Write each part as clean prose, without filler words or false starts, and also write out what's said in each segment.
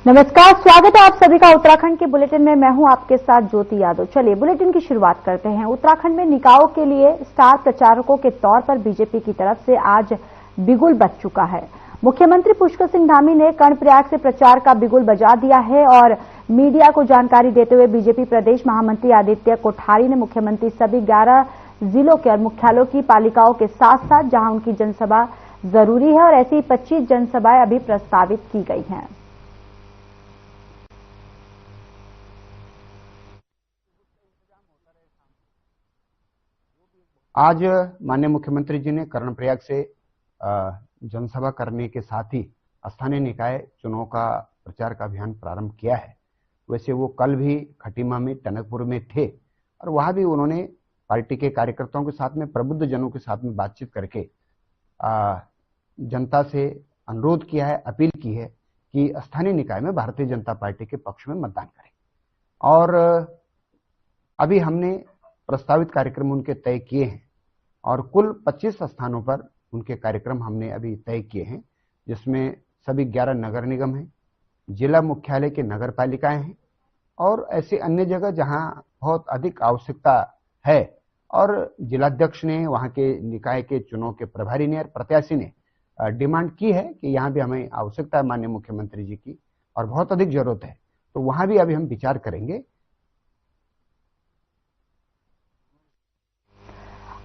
नमस्कार, स्वागत है आप सभी का उत्तराखंड के बुलेटिन में। मैं हूं आपके साथ ज्योति यादव। चलिए बुलेटिन की शुरुआत करते हैं। उत्तराखंड में निकायों के लिए स्टार प्रचारकों के तौर पर बीजेपी की तरफ से आज बिगुल बज चुका है। मुख्यमंत्री पुष्कर सिंह धामी ने कर्णप्रयाग से प्रचार का बिगुल बजा दिया है और मीडिया को जानकारी देते हुए बीजेपी प्रदेश महामंत्री आदित्य कोठारी ने मुख्यमंत्री सभी 11 जिलों के और मुख्यालयों की पालिकाओं के साथ साथ जहां उनकी जनसभा जरूरी है और ऐसी 25 जनसभाएं अभी प्रस्तावित की गई हैं। आज माननीय मुख्यमंत्री जी ने कर्णप्रयाग से जनसभा करने के साथ ही स्थानीय निकाय चुनाव का प्रचार का अभियान प्रारंभ किया है। वैसे वो कल भी खटीमा में टनकपुर में थे और वहां भी उन्होंने पार्टी के कार्यकर्ताओं के साथ में, प्रबुद्ध जनों के साथ में बातचीत करके जनता से अनुरोध किया है, अपील की है कि स्थानीय निकाय में भारतीय जनता पार्टी के पक्ष में मतदान करें। और अभी हमने प्रस्तावित कार्यक्रम उनके तय किए हैं और कुल 25 स्थानों पर उनके कार्यक्रम हमने अभी तय किए हैं, जिसमें सभी 11 नगर निगम हैं, जिला मुख्यालय के नगर पालिकाएं हैं और ऐसे अन्य जगह जहां बहुत अधिक आवश्यकता है। और जिलाध्यक्ष ने, वहां के निकाय के चुनाव के प्रभारी ने और प्रत्याशी ने डिमांड की है कि यहां भी हमें आवश्यकता है माननीय मुख्यमंत्री जी की और बहुत अधिक जरूरत है, तो वहां भी अभी हम विचार करेंगे।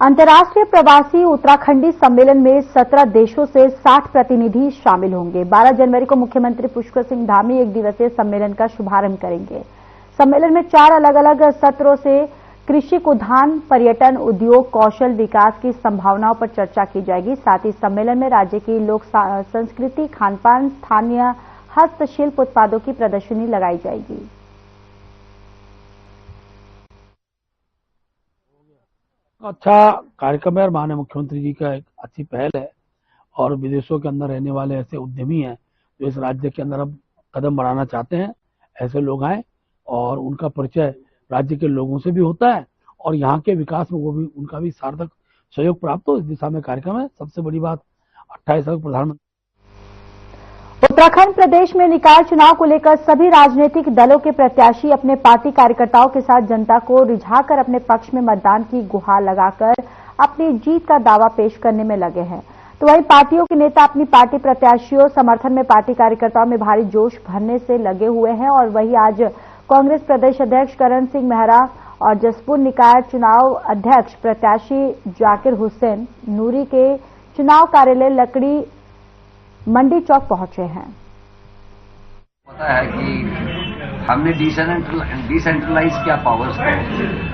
अंतर्राष्ट्रीय प्रवासी उत्तराखंडी सम्मेलन में 17 देशों से 60 प्रतिनिधि शामिल होंगे। 12 जनवरी को मुख्यमंत्री पुष्कर सिंह धामी 1 दिवसीय सम्मेलन का शुभारंभ करेंगे। सम्मेलन में 4 अलग अलग सत्रों से कृषि, उद्यान, पर्यटन, उद्योग, कौशल विकास की संभावनाओं पर चर्चा की जाएगी। साथ ही सम्मेलन में राज्य की लोक संस्कृति, खानपान, स्थानीय हस्तशिल्प उत्पादों की प्रदर्शनी लगाई जाएगी। अच्छा कार्यक्रम है और माननीय मुख्यमंत्री जी का एक अच्छी पहल है और विदेशों के अंदर रहने वाले ऐसे उद्यमी हैं जो इस राज्य के अंदर अब कदम बढ़ाना चाहते हैं। ऐसे लोग आए और उनका परिचय राज्य के लोगों से भी होता है और यहाँ के विकास में वो भी उनका भी सार्थक सहयोग प्राप्त हो, इस दिशा में कार्यक्रम है। सबसे बड़ी बात 28 अगस्त प्रधानमंत्री। उत्तराखंड प्रदेश में निकाय चुनाव को लेकर सभी राजनीतिक दलों के प्रत्याशी अपने पार्टी कार्यकर्ताओं के साथ जनता को रिझाकर अपने पक्ष में मतदान की गुहार लगाकर अपनी जीत का दावा पेश करने में लगे हैं। तो वहीं पार्टियों के नेता अपनी पार्टी प्रत्याशियों समर्थन में पार्टी कार्यकर्ताओं में भारी जोश भरने से लगे हुए हैं। और वहीं आज कांग्रेस प्रदेश अध्यक्ष करण सिंह मेहरा और जसपुर निकाय चुनाव अध्यक्ष प्रत्याशी जाकिर हुसैन नूरी के चुनाव कार्यालय लकड़ी मंडी चौक पहुंचे हैं। पता है कि हमने डिसेंट्रलाइज किया पावर्स को।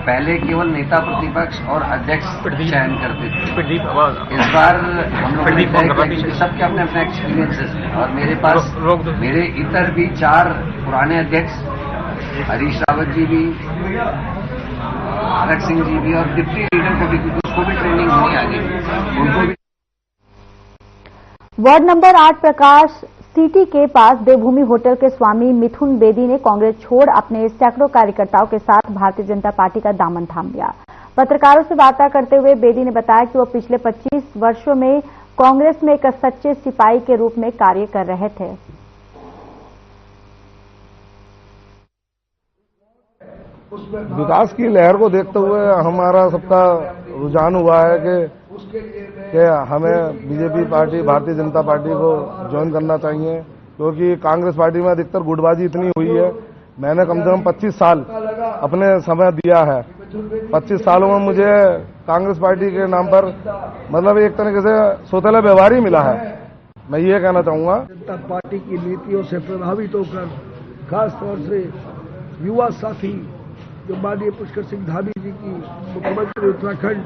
पहले केवल नेता प्रतिपक्ष और अध्यक्ष चयन करते थे। इस बार हम लोग सबके अपने अपने एक्सपीरियंसेस हैं और मेरे पास मेरे इतर भी 4 पुराने अध्यक्ष, हरीश रावत जी भी, भरत सिंह जी भी और डिप्टी लीडर को भी, उसको भी ट्रेनिंग होनी आगे, उनको भी। वार्ड नंबर 8 प्रकाश सिटी के पास देवभूमि होटल के स्वामी मिथुन बेदी ने कांग्रेस छोड़ अपने सैकड़ों कार्यकर्ताओं के साथ भारतीय जनता पार्टी का दामन थाम लिया। पत्रकारों से वार्ता करते हुए बेदी ने बताया कि वो पिछले 25 वर्षों में कांग्रेस में एक सच्चे सिपाही के रूप में कार्य कर रहे थे। विकास की लहर को देखते हुए हमारा सबका रुझान हुआ है कि हमें BJP party, Bharatiya Janata party को ज्वाइन करना चाहिए, क्योंकि कांग्रेस पार्टी में अधिकतर गुटबाजी इतनी हुई है। मैंने कम से कम 25 साल अपने समय दिया है। 25 सालों में मुझे कांग्रेस पार्टी के नाम पर मतलब एक तरीके से सौतेला व्यवहार ही मिला है। मैं ये कहना चाहूंगा, जनता पार्टी की नीतियों से प्रभावित होकर खासतौर से युवा साथी जो माननीय पुष्कर सिंह धामी जी की मुख्यमंत्री उत्तराखंड,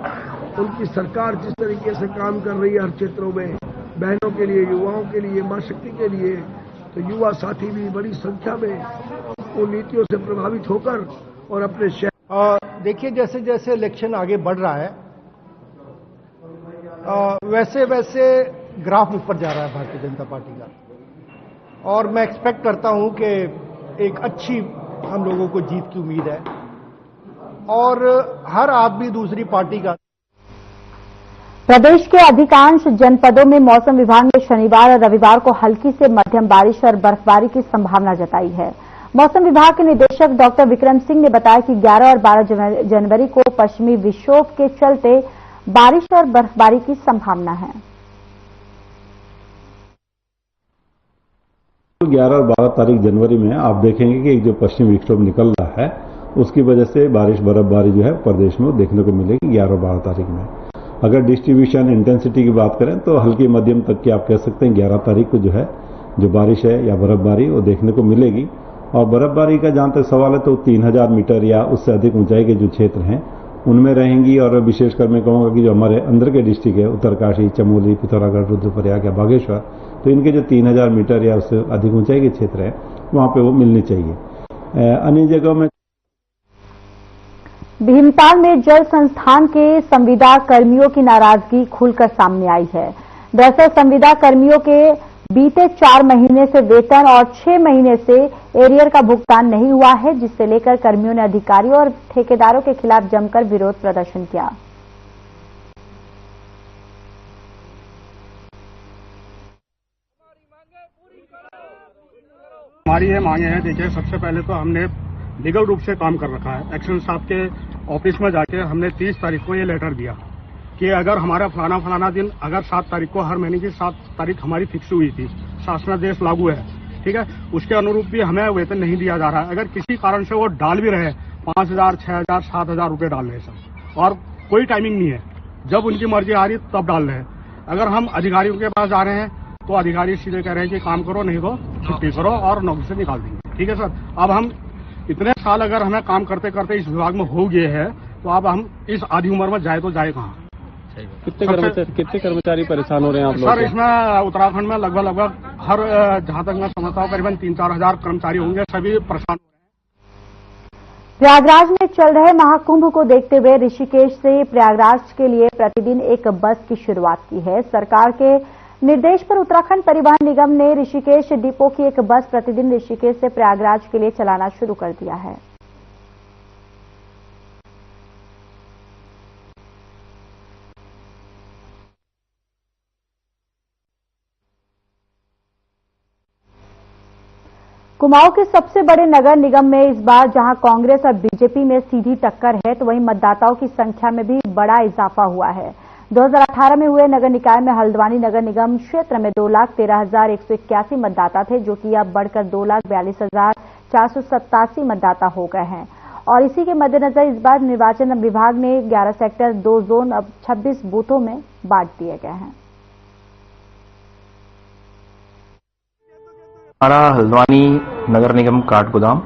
उनकी सरकार जिस तरीके से काम कर रही है हर क्षेत्रों में, बहनों के लिए, युवाओं के लिए, मां शक्ति के लिए, तो युवा साथी भी बड़ी संख्या में उन नीतियों से प्रभावित होकर और अपने शहर। देखिए, जैसे जैसे इलेक्शन आगे बढ़ रहा है वैसे वैसे ग्राफ ऊपर जा रहा है भारतीय जनता पार्टी का, और मैं एक्सपेक्ट करता हूं कि एक अच्छी हम लोगों को जीत की उम्मीद है और हर आदमी दूसरी पार्टी का। प्रदेश के अधिकांश जनपदों में मौसम विभाग ने शनिवार और रविवार को हल्की से मध्यम बारिश और बर्फबारी की संभावना जताई है। मौसम विभाग के निदेशक डॉक्टर विक्रम सिंह ने बताया कि 11 और 12 जनवरी को पश्चिमी विक्षोभ के चलते बारिश और बर्फबारी की संभावना है। 11 और 12 तारीख जनवरी में आप देखेंगे कि एक जो पश्चिमी विक्षोभ निकल रहा है उसकी वजह से बारिश बर्फबारी जो है प्रदेश में देखने को मिलेगी 11 और 12 तारीख में। अगर डिस्ट्रीब्यूशन इंटेंसिटी की बात करें तो हल्की मध्यम तक की आप कह सकते हैं 11 तारीख को जो है जो बारिश है या बर्फबारी वो देखने को मिलेगी। और बर्फबारी का जहां तक सवाल है तो 3000 मीटर या उससे अधिक ऊंचाई के जो क्षेत्र हैं उनमें रहेंगी। और विशेषकर मैं कहूंगा कि जो हमारे अंदर के डिस्ट्रिक्ट है उत्तरकाशी, चमोली, पिथौरागढ़, रुद्रप्रयाग या बागेश्वर, तो इनके जो 3000 मीटर या उससे अधिक ऊंचाई के क्षेत्र है वहां पे वो मिलनी चाहिए। अन्य जगहों में भीमताल में जल संस्थान के संविदा कर्मियों की नाराजगी खुलकर सामने आई है। दरअसल संविदा कर्मियों के बीते 4 महीने से वेतन और 6 महीने से एरियर का भुगतान नहीं हुआ है, जिससे लेकर कर्मियों ने अधिकारियों और ठेकेदारों के खिलाफ जमकर विरोध प्रदर्शन किया। हमारी ये मांगे हैं, देखिए सबसे पहले तो हमने लीगल रूप से काम कर रखा है। एक्शन साहब के ऑफिस में जाके हमने 30 तारीख को ये लेटर दिया कि अगर हमारा फलाना दिन, अगर 7 तारीख को, हर महीने की 7 तारीख हमारी फिक्स हुई थी, शासनादेश लागू है, ठीक है, उसके अनुरूप भी हमें वेतन नहीं दिया जा रहा है। अगर किसी कारण से वो डाल भी रहे 5000, 6000, 7000 रुपये डाल रहे सब, और कोई टाइमिंग नहीं है, जब उनकी मर्जी आ रही तब डाल रहे हैं। अगर हम अधिकारियों के पास जा रहे हैं तो अधिकारी सीधे कह रहे हैं कि काम करो, नहीं तो छुट्टी करो और नौकरी से निकाल देंगे। ठीक है सर, अब हम इतने साल अगर हमें काम करते करते इस विभाग में हो गए हैं तो अब हम इस आधी उम्र में जाए तो जाए कहाँ? कितने कर्मचारी परेशान हो रहे हैं आप लोग? सर इसमें उत्तराखंड में लगभग हर जहां तक मैं समझता हूँ करीबन 3-4 हजार कर्मचारी होंगे, सभी परेशान हो रहे हैं। प्रयागराज में चल रहे महाकुंभ को देखते हुए ऋषिकेश से प्रयागराज के लिए प्रतिदिन एक बस की शुरुआत की है। सरकार के निर्देश पर उत्तराखंड परिवहन निगम ने ऋषिकेश डिपो की एक बस प्रतिदिन ऋषिकेश से प्रयागराज के लिए चलाना शुरू कर दिया है। कुमाऊं के सबसे बड़े नगर निगम में इस बार जहां कांग्रेस और बीजेपी में सीधी टक्कर है, तो वहीं मतदाताओं की संख्या में भी बड़ा इजाफा हुआ है। 2018 में हुए नगर निकाय में हल्द्वानी नगर निगम क्षेत्र में 2,13,181 मतदाता थे, जो कि अब बढ़कर 2,42,487 मतदाता हो गए हैं। और इसी के मद्देनजर इस बार निर्वाचन विभाग ने 11 सेक्टर 2 जोन अब 26 बूथों में बांट दिए गए हैं। हमारा हल्द्वानी नगर निगम काठगोदाम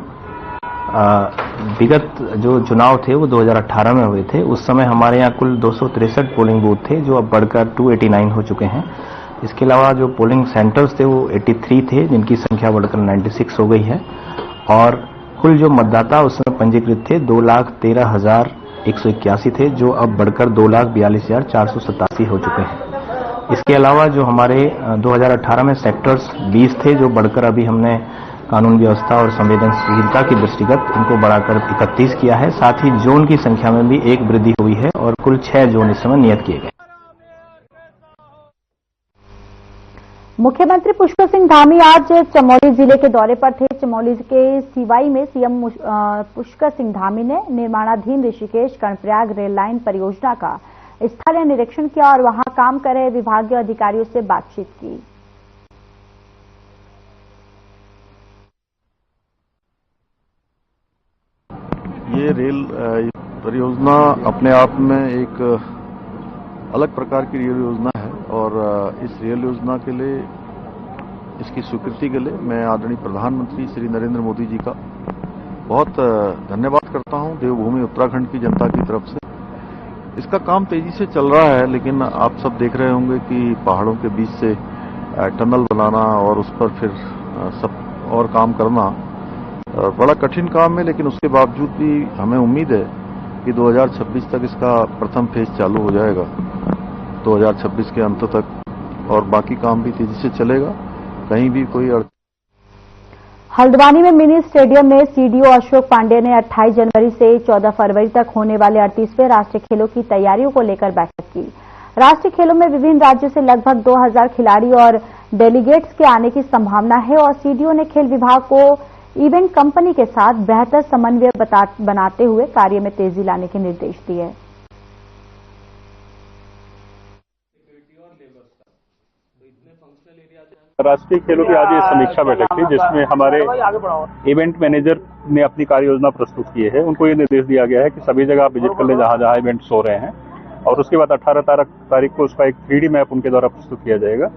विगत जो चुनाव थे वो 2018 में हुए थे। उस समय हमारे यहाँ कुल 263 पोलिंग बूथ थे, जो अब बढ़कर 289 हो चुके हैं। इसके अलावा जो पोलिंग सेंटर्स थे वो 83 थे, जिनकी संख्या बढ़कर 96 हो गई है। और कुल जो मतदाता उस समय पंजीकृत थे 2,13,181 थे, जो अब बढ़कर 2,42,487 हो चुके हैं। इसके अलावा जो हमारे 2018 में सेक्टर्स 20 थे, जो बढ़कर अभी हमने कानून व्यवस्था और संवेदनशीलता की दृष्टिगत इनको बढ़ाकर 31 किया है। साथ ही जोन की संख्या में भी एक वृद्धि हुई है और कुल 6 जोन इस समय नियत किए गए। मुख्यमंत्री पुष्कर सिंह धामी आज चमोली जिले के दौरे पर थे। चमोली के सिवाई में सीएम पुष्कर सिंह धामी ने निर्माणाधीन ऋषिकेश कर्णप्रयाग रेल लाइन परियोजना का स्थलीय निरीक्षण किया और वहां काम कर रहे विभागीय अधिकारियों से बातचीत की। ये रेल परियोजना अपने आप में एक अलग प्रकार की रेल योजना है और इस रेल योजना के लिए, इसकी स्वीकृति के लिए मैं आदरणीय प्रधानमंत्री श्री नरेंद्र मोदी जी का बहुत धन्यवाद करता हूं, देवभूमि उत्तराखंड की जनता की तरफ से। इसका काम तेजी से चल रहा है, लेकिन आप सब देख रहे होंगे कि पहाड़ों के बीच से टनल बनाना और उस पर फिर सब और काम करना बड़ा कठिन काम है। लेकिन उसके बावजूद भी हमें उम्मीद है कि 2026 तक इसका प्रथम फेज चालू हो जाएगा, 2026 के अंत तक, और बाकी काम भी तेजी से चलेगा, कहीं भी कोई हल्द्वानी में मिनी स्टेडियम में सीडीओ अशोक पांडे ने 28 जनवरी से 14 फरवरी तक होने वाले 38वें राष्ट्रीय खेलों की तैयारियों को लेकर बैठक की। राष्ट्रीय खेलों में विभिन्न राज्यों से लगभग 2000 खिलाड़ी और डेलीगेट्स के आने की संभावना है और सीडीओ ने खेल विभाग को इवेंट कंपनी के साथ बेहतर समन्वय बनाते हुए कार्य में तेजी लाने के निर्देश दिए। राष्ट्रीय खेलों की आज ये समीक्षा बैठक थी जिसमें हमारे इवेंट मैनेजर ने अपनी कार्य योजना प्रस्तुत की है। उनको ये निर्देश दिया गया है कि सभी जगह आप विजिट कर ले जहां जहां इवेंट्स हो रहे हैं और उसके बाद 18 तारीख को उसका एक 3D मैप उनके द्वारा प्रस्तुत किया जाएगा।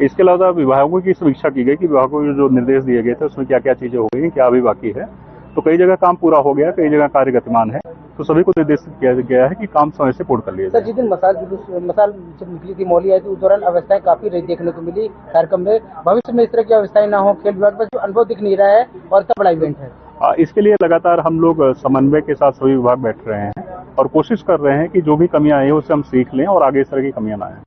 इसके अलावा विभागों की समीक्षा की गई कि विभागों को जो निर्देश दिए गए थे उसमें क्या क्या चीजें हो गई, क्या अभी बाकी है। तो कई जगह काम पूरा हो गया, कई जगह कार्य गतिमान है, तो सभी को निर्देशित किया गया है कि काम समय से पूर्ण कर लिया जाए। सर, जिस दिन मसाल जब निकली थी, मौली आई थी, उस दौरान अवस्थाएं काफी देखने को मिली कार्यक्रम में। भविष्य में इस तरह की अवस्थाएं ना हो, खेल विभाग पर जो अनुभव दिख नहीं रहा है और इतना बड़ा इवेंट है, इसके लिए लगातार हम लोग समन्वय के साथ सभी विभाग बैठ रहे हैं और कोशिश कर रहे हैं कि जो भी कमियां आई है उससे हम सीख लें और आगे इस तरह की कमियां ना आए।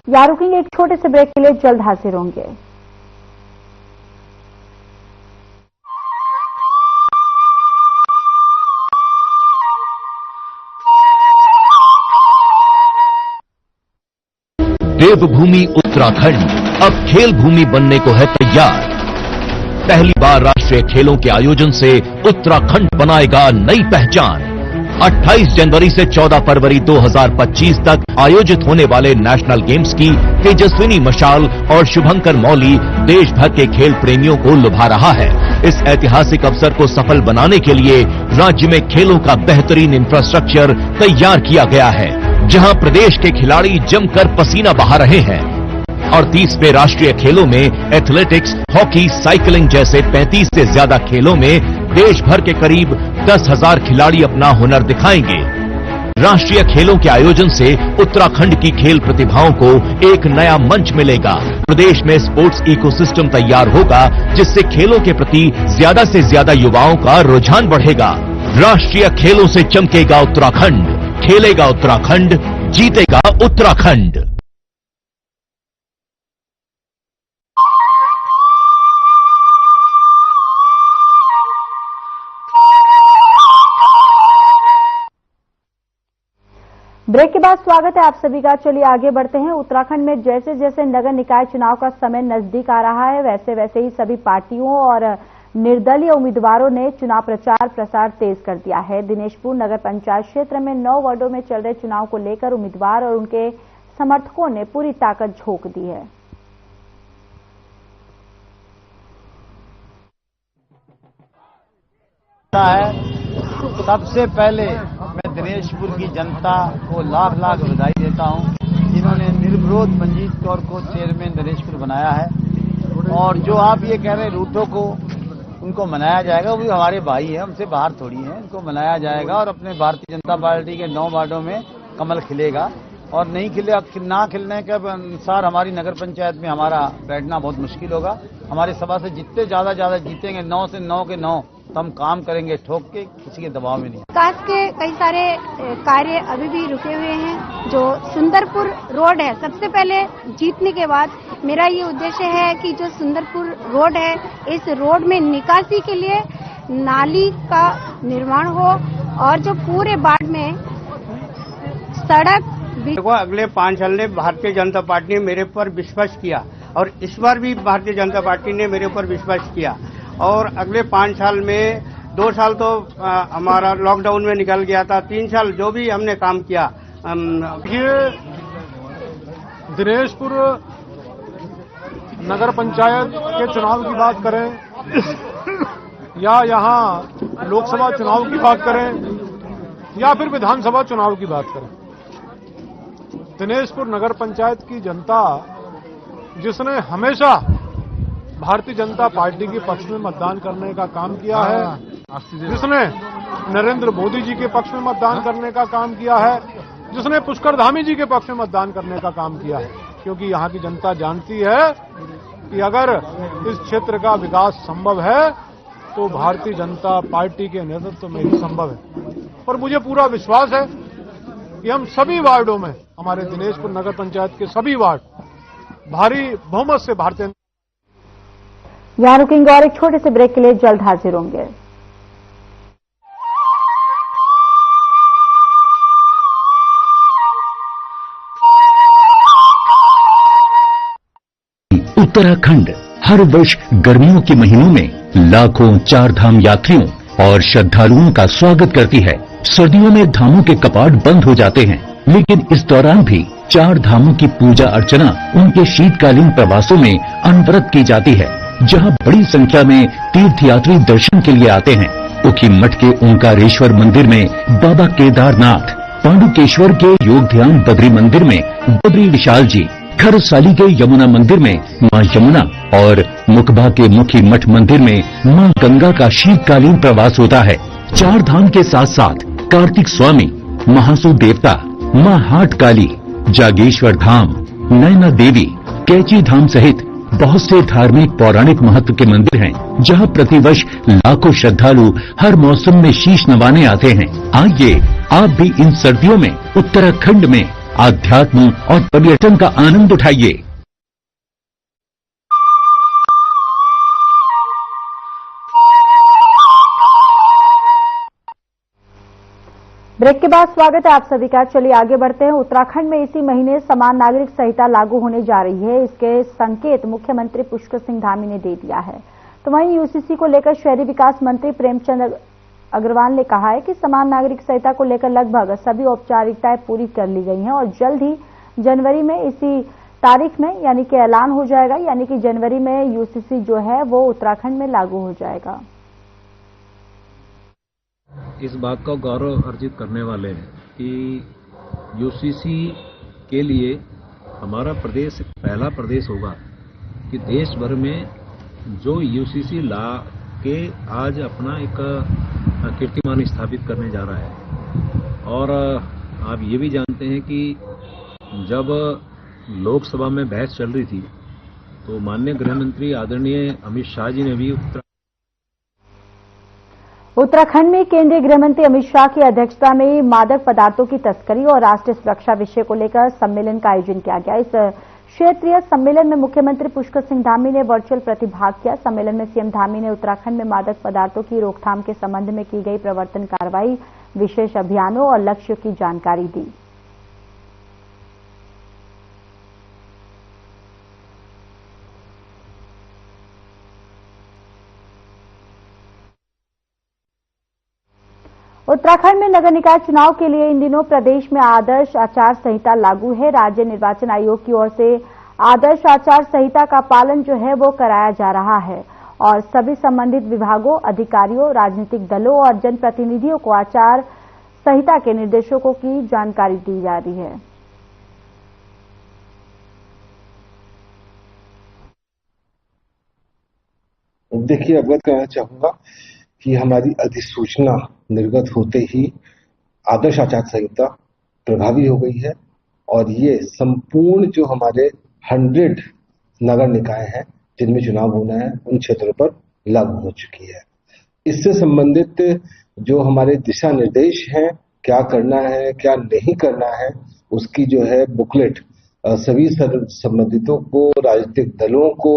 यहाँ रुकेंगे, एक छोटे से ब्रेक के लिए जल्द हाजिर होंगे। देवभूमि उत्तराखंड अब खेल भूमि बनने को है तैयार। पहली बार राष्ट्रीय खेलों के आयोजन से उत्तराखंड बनाएगा नई पहचान। 28 जनवरी से 14 फरवरी 2025 तक आयोजित होने वाले नेशनल गेम्स की तेजस्विनी मशाल और शुभंकर मौली देश भर के खेल प्रेमियों को लुभा रहा है। इस ऐतिहासिक अवसर को सफल बनाने के लिए राज्य में खेलों का बेहतरीन इंफ्रास्ट्रक्चर तैयार किया गया है, जहां प्रदेश के खिलाड़ी जमकर पसीना बहा रहे हैं। और 30वें राष्ट्रीय खेलों में एथलेटिक्स, हॉकी, साइकिलिंग जैसे 35 से ज्यादा खेलों में देश भर के करीब 10,000 खिलाड़ी अपना हुनर दिखाएंगे। राष्ट्रीय खेलों के आयोजन से उत्तराखंड की खेल प्रतिभाओं को एक नया मंच मिलेगा। प्रदेश में स्पोर्ट्स इकोसिस्टम तैयार होगा, जिससे खेलों के प्रति ज्यादा से ज्यादा युवाओं का रुझान बढ़ेगा। राष्ट्रीय खेलों से चमकेगा उत्तराखंड, खेलेगा उत्तराखंड, जीतेगा उत्तराखंड। ब्रेक के बाद स्वागत है आप सभी का। चलिए आगे बढ़ते हैं। उत्तराखंड में जैसे जैसे नगर निकाय चुनाव का समय नजदीक आ रहा है, वैसे वैसे ही सभी पार्टियों और निर्दलीय उम्मीदवारों ने चुनाव प्रचार प्रसार तेज कर दिया है। दिनेशपुर नगर पंचायत क्षेत्र में 9 वार्डों में चल रहे चुनाव को लेकर उम्मीदवार और उनके समर्थकों ने पूरी ताकत झोंक दी है। सबसे पहले मैं दिनेशपुर की जनता को लाख लाख बधाई देता हूं, जिन्होंने निर्विरोध मंजीत कौर को चेयरमैन दिनेशपुर बनाया है। और जो आप ये कह रहे हैं रूठों को उनको मनाया जाएगा, वो भी हमारे भाई हैं, हमसे बाहर थोड़ी हैं, उनको मनाया जाएगा। और अपने भारतीय जनता पार्टी के 9 वार्डों में कमल खिलेगा और नहीं खिले, ना खिलने के अनुसार हमारी नगर पंचायत में हमारा बैठना बहुत मुश्किल होगा। हमारी सभा से जितने ज्यादा जीतेंगे, 9 से 9 के 9, तो हम काम करेंगे ठोक के, किसी के दबाव में नहीं। विकास के कई सारे कार्य अभी भी रुके हुए हैं। जो सुंदरपुर रोड है, सबसे पहले जीतने के बाद मेरा ये उद्देश्य है कि जो सुंदरपुर रोड है, इस रोड में निकासी के लिए नाली का निर्माण हो और जो पूरे बाढ़ में सड़क। देखो, अगले 5 साल में भारतीय जनता पार्टी ने मेरे पर विश्वास किया और इस बार भी भारतीय जनता पार्टी ने मेरे ऊपर विश्वास किया। और अगले 5 साल में 2 साल तो हमारा लॉकडाउन में निकल गया था, 3 साल जो भी हमने काम किया। ये दिनेशपुर नगर पंचायत के चुनाव की बात करें या यहाँ लोकसभा चुनाव की बात करें या फिर विधानसभा चुनाव की बात करें, दिनेशपुर नगर पंचायत की जनता, जिसने हमेशा भारतीय जनता पार्टी के पक्ष में मतदान करने का काम किया है, जिसने नरेंद्र मोदी जी के पक्ष में मतदान करने का काम किया है, जिसने पुष्कर धामी जी के पक्ष में मतदान करने का काम किया है, क्योंकि यहाँ की जनता जानती है कि अगर इस क्षेत्र का विकास संभव है तो भारतीय जनता पार्टी के नेतृत्व में ही संभव है। और मुझे पूरा विश्वास है कि हम सभी वार्डों में, हमारे दिनेशपुर नगर पंचायत के सभी वार्ड भारी बहुमत से भारतीय। यहाँ रुकेंगे और एक छोटे से ब्रेक के लिए जल्द हाजिर होंगे। उत्तराखंड हर वर्ष गर्मियों के महीनों में लाखों चार धाम यात्रियों और श्रद्धालुओं का स्वागत करती है। सर्दियों में धामों के कपाट बंद हो जाते हैं, लेकिन इस दौरान भी चार धामों की पूजा अर्चना उनके शीतकालीन प्रवासों में अनवरत की जाती है, जहां बड़ी संख्या में तीर्थयात्री दर्शन के लिए आते हैं। उखीमठ के ओंकारेश्वर मंदिर में बाबा केदारनाथ, पांडुकेश्वर के योग ध्यान बद्री मंदिर में बद्री विशाल जी, खरसाली के यमुना मंदिर में मां यमुना और मुकबा के मुखी मठ मंदिर में मां गंगा का शीतकालीन प्रवास होता है। चार धाम के साथ साथ कार्तिक स्वामी, महासू देवता, मां हाट काली, जागेश्वर धाम, नैना देवी, कैची धाम सहित बहुत से धार्मिक पौराणिक महत्व के मंदिर हैं, जहां प्रतिवर्ष लाखों श्रद्धालु हर मौसम में शीश नवाने आते हैं। आइए आप भी इन सर्दियों में उत्तराखंड में आध्यात्म और पर्यटन का आनंद उठाइए। ब्रेक के बाद स्वागत है आप सभी का। चलिए आगे बढ़ते हैं। उत्तराखंड में इसी महीने समान नागरिक संहिता लागू होने जा रही है। इसके संकेत मुख्यमंत्री पुष्कर सिंह धामी ने दे दिया है। तो वहीं यूसीसी को लेकर शहरी विकास मंत्री प्रेमचंद अग्रवाल ने कहा है कि समान नागरिक संहिता को लेकर लगभग सभी औपचारिकताएं पूरी कर ली गई हैं और जल्द ही जनवरी में इसी तारीख में यानी कि ऐलान हो जाएगा, यानी कि जनवरी में यूसीसी जो है वो उत्तराखंड में लागू हो जाएगा। इस बात का गौरव अर्जित करने वाले हैं कि यूसीसी के लिए हमारा प्रदेश पहला प्रदेश होगा कि देश भर में जो यूसीसी ला के आज अपना एक कीर्तिमान स्थापित करने जा रहा है। और आप ये भी जानते हैं कि जब लोकसभा में बहस चल रही थी तो माननीय गृह मंत्री आदरणीय अमित शाह जी ने भी उत्तराखंड में केंद्रीय गृह मंत्री अमित शाह की अध्यक्षता में मादक पदार्थों की तस्करी और राष्ट्रीय सुरक्षा विषय को लेकर सम्मेलन का आयोजन किया गया। इस क्षेत्रीय सम्मेलन में मुख्यमंत्री पुष्कर सिंह धामी ने वर्चुअल प्रतिभाग किया। सम्मेलन में सीएम धामी ने उत्तराखंड में मादक पदार्थों की रोकथाम के संबंध में की गई प्रवर्तन कार्रवाई, विशेष अभियानों और लक्ष्यों की जानकारी दी। उत्तराखंड में नगर निकाय चुनाव के लिए इन दिनों प्रदेश में आदर्श आचार संहिता लागू है। राज्य निर्वाचन आयोग की ओर से आदर्श आचार संहिता का पालन जो है वो कराया जा रहा है और सभी संबंधित विभागों, अधिकारियों, राजनीतिक दलों और जनप्रतिनिधियों को आचार संहिता के निर्देशों की जानकारी दी जा रही है। देखिए, अवगत कराना चाहूंगा कि हमारी अधिसूचना निर्गत होते ही आदर्श आचार संहिता प्रभावी हो गई है और ये संपूर्ण जो हमारे 100 नगर निकाय हैं जिनमें चुनाव होना है उन क्षेत्रों पर लागू हो चुकी है। इससे संबंधित जो हमारे दिशा निर्देश हैं, क्या करना है क्या नहीं करना है, उसकी जो है बुकलेट सभी संबंधितों को, राजनीतिक दलों को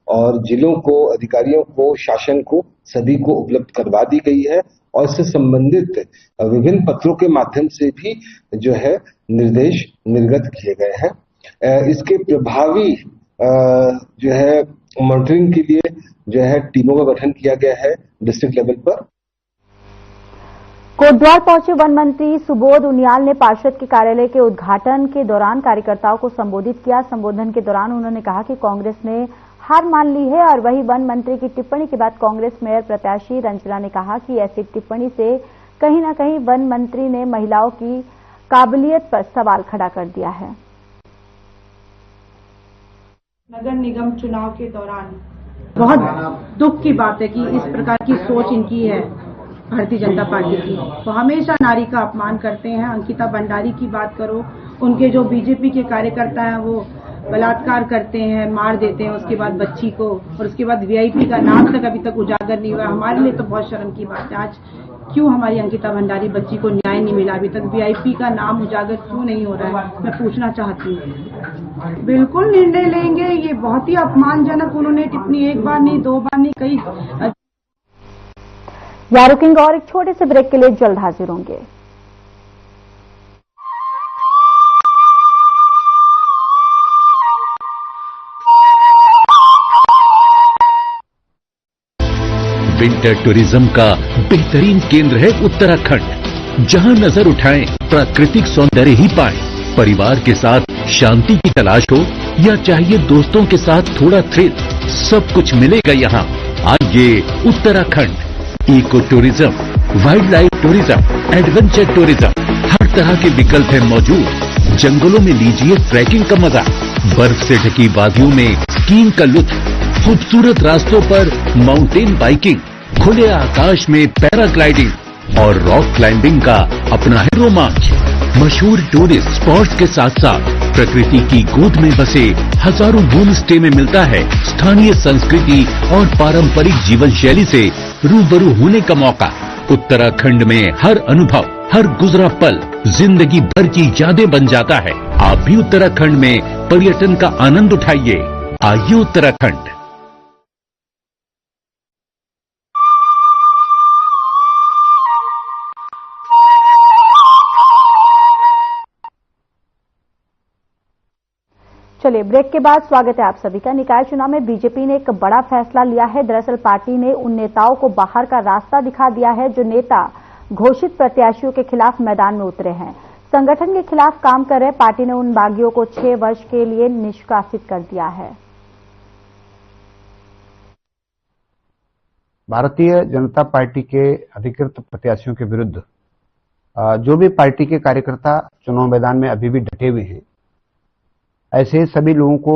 और जिलों को, अधिकारियों को, शासन को, सभी को उपलब्ध करवा दी गई है और इससे संबंधित विभिन्न पत्रों के माध्यम से भी जो है निर्देश निर्गत किए गए हैं। इसके प्रभावी जो है मॉनिटरिंग के लिए जो है टीमों का गठन किया गया है डिस्ट्रिक्ट लेवल पर। कोटद्वार पहुंचे वन मंत्री सुबोध उनियाल ने पार्षद के कार्यालय के उद्घाटन के दौरान कार्यकर्ताओं को संबोधित किया। संबोधन के दौरान उन्होंने कहा कि कांग्रेस ने हार मान ली है और वही वन मंत्री की टिप्पणी के बाद कांग्रेस मेयर प्रत्याशी रंजना ने कहा कि ऐसी टिप्पणी से कहीं न कहीं वन मंत्री ने महिलाओं की काबिलियत पर सवाल खड़ा कर दिया है। नगर निगम चुनाव के दौरान बहुत दुख की बात है कि इस प्रकार की सोच इनकी है भारतीय जनता पार्टी की। वो हमेशा नारी का अपमान करते हैं। अंकिता भंडारी की बात करो, उनके जो बीजेपी के कार्यकर्ता हैं वो बलात्कार करते हैं, मार देते हैं उसके बाद बच्ची को, और उसके बाद वीआईपी का नाम तक अभी तक उजागर नहीं हुआ। हमारे लिए तो बहुत शर्म की बात है। आज क्यों हमारी अंकिता भंडारी बच्ची को न्याय नहीं मिला, अभी तक वीआईपी का नाम उजागर क्यों नहीं हो रहा है, मैं पूछना चाहती हूँ। बिल्कुल निर्णय लेंगे। ये बहुत ही अपमानजनक उन्होंने टिप्पणी एक बार नहीं, दो बार नहीं, कई। यहाँ रुकेंगे और एक छोटे से ब्रेक के लिए जल्द हाजिर होंगे। विंटर टूरिज्म का बेहतरीन केंद्र है उत्तराखंड। जहां नजर उठाएं प्राकृतिक सौंदर्य ही पाएं। परिवार के साथ शांति की तलाश हो या चाहिए दोस्तों के साथ थोड़ा थ्रिल, सब कुछ मिलेगा यहाँ। आइए Uttarakhand. Eco tourism, wildlife tourism, adventure tourism, हर तरह के विकल्प है मौजूद। जंगलों में लीजिए ट्रैकिंग का मजा, बर्फ से ढकी वादियों में स्कीइंग का लुत्फ, खूबसूरत रास्तों पर माउंटेन बाइकिंग, खुले आकाश में पैराग्लाइडिंग और रॉक क्लाइंबिंग का अपना है रोमांच। मशहूर टूरिस्ट स्पॉट्स के साथ साथ प्रकृति की गोद में बसे हजारों होम स्टे में मिलता है स्थानीय संस्कृति और पारंपरिक जीवन शैली से रूबरू होने का मौका। उत्तराखंड में हर अनुभव, हर गुजरा पल जिंदगी भर की यादें बन जाता है। आप भी उत्तराखंड में पर्यटन का आनंद उठाइए। आइए उत्तराखंड। चलिए ब्रेक के बाद स्वागत है आप सभी का। निकाय चुनाव में बीजेपी ने एक बड़ा फैसला लिया है। दरअसल पार्टी ने उन नेताओं को बाहर का रास्ता दिखा दिया है जो नेता घोषित प्रत्याशियों के खिलाफ मैदान में उतरे हैं। संगठन के खिलाफ काम कर रहे पार्टी ने उन बागियों को 6 वर्ष के लिए निष्कासित कर दिया है। भारतीय जनता पार्टी के अधिकृत प्रत्याशियों के विरुद्ध जो भी पार्टी के कार्यकर्ता चुनाव मैदान में अभी भी डटे हुए हैं, ऐसे सभी लोगों को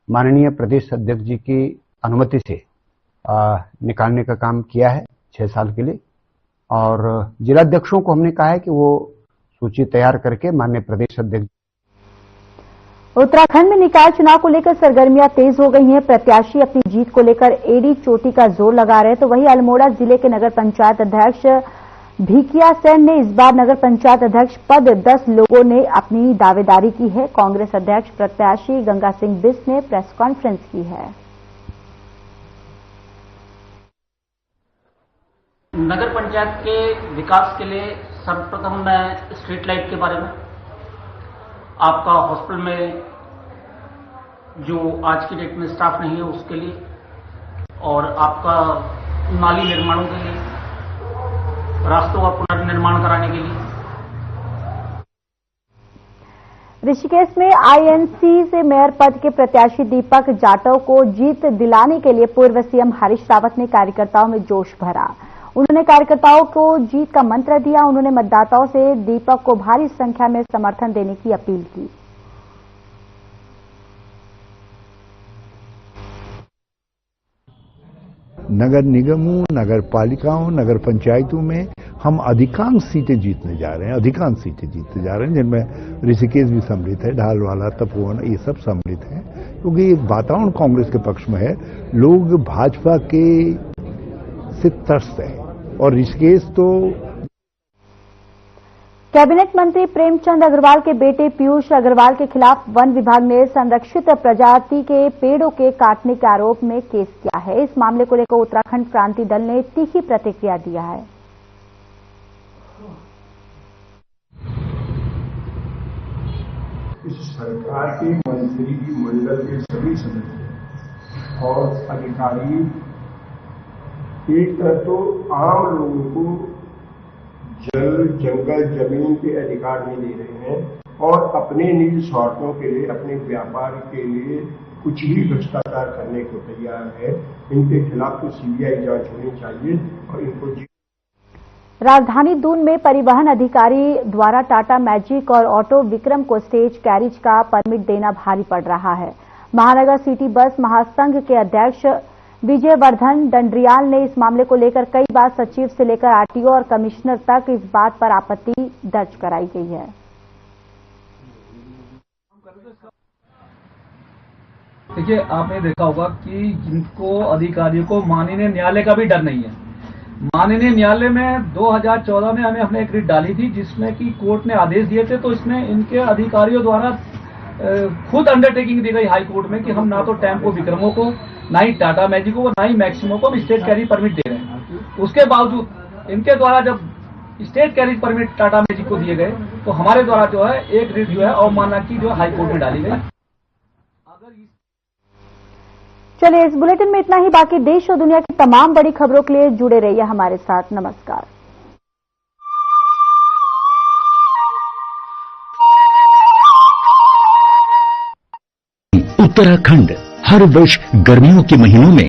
माननीय प्रदेश अध्यक्ष जी की अनुमति से निकालने का काम किया है 6 साल के लिए। और जिलाध्यक्षों को हमने कहा है कि वो सूची तैयार करके माननीय प्रदेश अध्यक्ष। उत्तराखंड में निकाय चुनाव को लेकर सरगर्मियां तेज हो गई हैं। प्रत्याशी अपनी जीत को लेकर एड़ी चोटी का जोर लगा रहे हैं। तो वहीं अल्मोड़ा जिले के नगर पंचायत अध्यक्ष भिकिया सेन ने इस बार नगर पंचायत अध्यक्ष पद 10 लोगों ने अपनी दावेदारी की है। कांग्रेस अध्यक्ष प्रत्याशी गंगा सिंह बिष्ट ने प्रेस कॉन्फ्रेंस की है। नगर पंचायत के विकास के लिए सर्वप्रथम मैं स्ट्रीट लाइट के बारे में, आपका हॉस्पिटल में जो आज की डेट में स्टाफ नहीं है उसके लिए, और आपका नाली निर्माणों के लिए, रास्तों का पुनर्निर्माण कराने के लिए। ऋषिकेश में आईएनसी से मेयर पद के प्रत्याशी दीपक जाटव को जीत दिलाने के लिए पूर्व सीएम हरीश रावत ने कार्यकर्ताओं में जोश भरा। उन्होंने कार्यकर्ताओं को जीत का मंत्र दिया। उन्होंने मतदाताओं से दीपक को भारी संख्या में समर्थन देने की अपील की। नगर निगमों, नगर पालिकाओं, नगर पंचायतों में हम अधिकांश सीटें जीतने जा रहे हैं, जिनमें ऋषिकेश भी सम्मिलित है, ढालवाला, तपोवन, ये सब सम्मिलित हैं, क्योंकि वातावरण कांग्रेस के पक्ष में है। लोग भाजपा के से त्रस्त है और ऋषिकेश तो। कैबिनेट मंत्री प्रेमचंद अग्रवाल के बेटे पीयूष अग्रवाल के खिलाफ वन विभाग ने संरक्षित प्रजाति के पेड़ों के काटने के आरोप में केस किया है। इस मामले को लेकर उत्तराखंड क्रांति दल ने तीखी प्रतिक्रिया दिया है। इस सरकार के मंत्री मंडल के सभी सदस्य और अधिकारी एक तरफ तो आम लोगों को जल, जंगल, जमीन के अधिकार नहीं दे रहे हैं और अपने निजी स्वार्थों के लिए, अपने व्यापार के लिए कुछ भी भ्रष्टाचार करने को तैयार है। इनके खिलाफ तो सीबीआई जांच होनी चाहिए और इनको। राजधानी दून में परिवहन अधिकारी द्वारा टाटा मैजिक और ऑटो विक्रम को स्टेज कैरिज का परमिट देना भारी पड़ रहा है। महानगर सिटी बस महासंघ के अध्यक्ष विजयवर्धन डंडरियाल ने इस मामले को लेकर कई बार सचिव से लेकर आरटीओ और कमिश्नर तक इस बात पर आपत्ति दर्ज कराई गई है। देखिए, आपने देखा होगा कि जिनको अधिकारियों को माननीय न्यायालय का भी डर नहीं है। माननीय न्यायालय में 2014 में हमें अपने एक रिट डाली थी जिसमें कि कोर्ट ने आदेश दिए थे, तो इसमें इनके अधिकारियों द्वारा खुद अंडरटेकिंग दी गई हाई कोर्ट में कि हम ना तो टेम्पो विक्रमों को, ना ही टाटा मैजिको को, ना ही मैक्सिमो को स्टेट कैरी परमिट दे रहे हैं। उसके बावजूद इनके द्वारा जब state carry permit Tata magic को दिए गए तो हमारे द्वारा जो है एक रिट जो है अवमानना की जो हाई कोर्ट में डाली गई। चलिए इस बुलेटिन में इतना ही। बाकी देश और दुनिया की तमाम बड़ी खबरों के लिए जुड़े रहिए हमारे साथ। नमस्कार। उत्तराखंड हर वर्ष गर्मियों के महीनों में